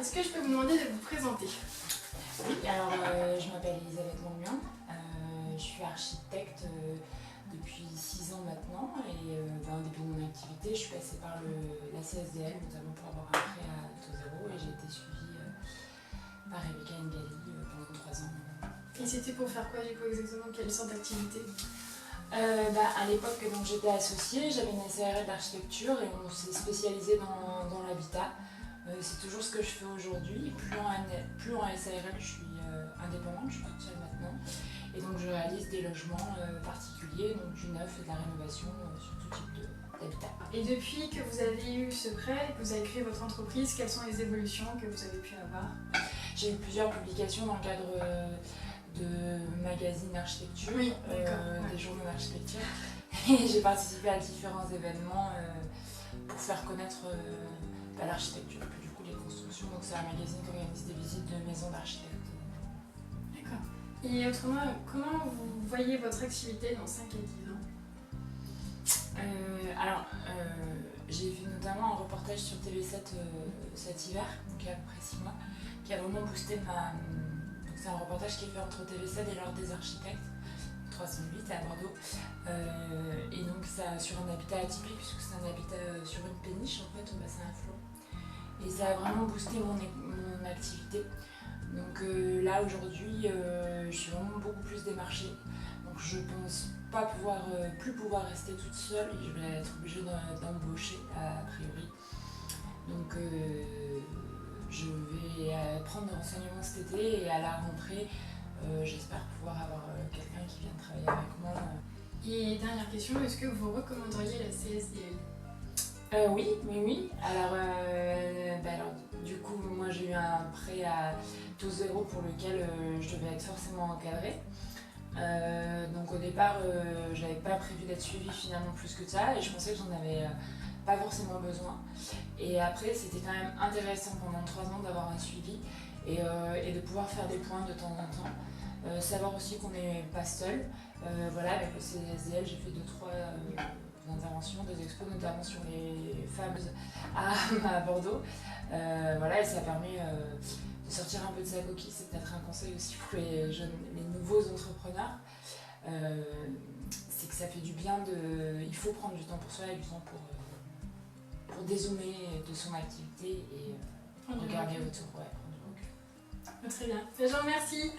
est-ce que je peux vous demander de vous présenter? Oui, alors je m'appelle Elisabeth Monguin, je suis architecte depuis 6 ans maintenant et au début de mon activité, je suis passée par la CSDL, notamment pour avoir un prêt à taux zéro et j'ai été suivie par Rebecca Ngali pendant 3 ans. Et c'était pour faire quoi du coup exactement? Quelle sorte d'activité? À l'époque, j'étais associée, j'avais une SARL d'architecture et on s'est spécialisé dans l'habitat. C'est toujours ce que je fais aujourd'hui. Plus en SARL, je suis indépendante, je suis toute seule maintenant. Et donc je réalise des logements particuliers, donc du neuf et de la rénovation sur tout type d'habitat. Et depuis que vous avez eu ce prêt, que vous avez créé votre entreprise, quelles sont les évolutions que vous avez pu avoir? J'ai eu plusieurs publications dans le cadre de magazines d'architecture, oui, des journaux d'architecture. Et j'ai participé à différents événements pour faire connaître l'architecture et puis du coup les constructions. Donc c'est un magazine qui organise des visites de maisons d'architectes. D'accord. Et autrement, comment vous voyez votre activité dans 5 à 10 ans? J'ai fait notamment un reportage sur TV7 cet hiver, donc il y a à peu près 6 mois, qui a vraiment boosté ma... Donc c'est un reportage qui est fait entre TV7 et l'Ordre des architectes, 308 à Bordeaux. Et donc ça sur un habitat atypique, puisque c'est un habitat sur une péniche en fait, au bassin à flot. Et ça a vraiment boosté mon activité. Donc là aujourd'hui, je suis vraiment beaucoup plus démarchée. Donc je pense pas plus pouvoir rester toute seule et je vais être obligée d'embaucher a priori. Donc je vais prendre des renseignements cet été et à la rentrée, j'espère pouvoir avoir quelqu'un qui vienne travailler avec moi. Et dernière question, est-ce que vous recommanderiez la CSDL? Oui. Alors, du coup, moi j'ai eu un prêt à taux zéro pour lequel je devais être forcément encadrée. Donc au départ, j'avais pas prévu d'être suivie finalement plus que ça et je pensais que j'en avais pas forcément besoin. Et après, c'était quand même intéressant pendant 3 ans d'avoir un suivi et de pouvoir faire des points de temps en temps. Savoir aussi qu'on n'est pas seul. Avec le CSDL, j'ai fait 2-3 interventions, des expos, notamment sur les femmes à Bordeaux. Et ça a permis de sortir un peu de sa coquille. C'est peut-être un conseil aussi pour les nouveaux entrepreneurs. C'est que ça fait du bien il faut prendre du temps pour soi et du temps pour dézoomer de son activité et regarder autour. Ouais, prendre du recul. Très bien. Je vous remercie.